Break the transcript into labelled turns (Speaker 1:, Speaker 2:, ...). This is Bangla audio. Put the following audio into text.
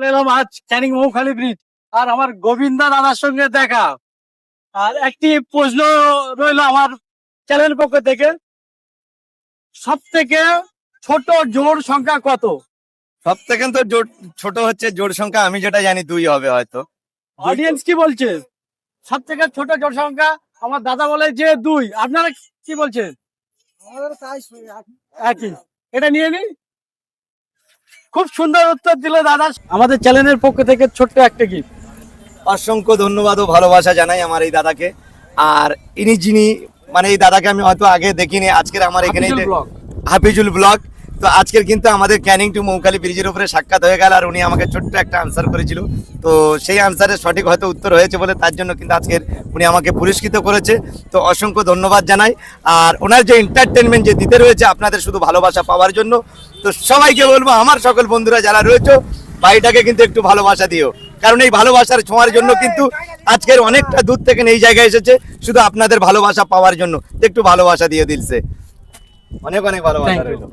Speaker 1: এলাম আজ ক্যানিং মৌখালি ব্রিজ, আর আমার গোবিন্দা দাদার সঙ্গে দেখা। আর একটি প্রশ্ন রইলো আমার চ্যানেলের পক্ষ থেকে, সব থেকে ছোট জোড় সংখ্যা কত?
Speaker 2: সব থেকে তো ছোট হচ্ছে জোড় সংখ্যা, আমি যেটা জানি 2 হবে হয়তো।
Speaker 1: অডিয়েন্স কি বলছে? সব থেকে ছোট জোড় সংখ্যা আমার দাদা বলে যে 2, আপনারা কি বলছেন? একই, এটা নিয়ে নি। খুব সুন্দর উত্তর দিল দাদা। আমাদের চ্যানেলের পক্ষ থেকে ছোট্ট একটা গিফট।
Speaker 2: অসংখ্য ধন্যবাদ ও ভালোবাসা জানাই আমার এই দাদাকে। আর ইনি যিনি, মানে এই দাদাকে আমি হয়তো আগে দেখিনি, আজকের আমার এখানে হাফিজুল ব্লগ। তো আজকের কিন্তু আমাদের ক্যানিং টু মৌখালি ব্রিজের উপরে সাক্ষাৎ হয়ে গেল, আর উনি আমাকে ছোট্ট একটা আনসার করেছিল। তো সেই আনসারের সঠিক হয়তো উত্তর হয়েছে বলে তার জন্য কিন্তু আজকের উনি আমাকে পুরস্কৃত করেছে। তো অসংখ্য ধন্যবাদ জানাই। আর ওনার যে এন্টারটেনমেন্ট যে দিতে রয়েছে আপনাদের শুধু ভালোবাসা পাওয়ার জন্য, তো সবাইকে বলবো আমার সকল বন্ধুরা যারা রয়েছে ভাইটাকে কিন্তু একটু ভালোবাসা দিও, কারণ এই ভালোবাসার ছোঁয়ার জন্য কিন্তু আজকের অনেকটা দূর থেকে এই জায়গায় এসেছে শুধু আপনাদের ভালোবাসা পাওয়ার জন্য। একটু ভালোবাসা দিয়ে দিলছে, অনেক অনেক ভালোবাসা রইল।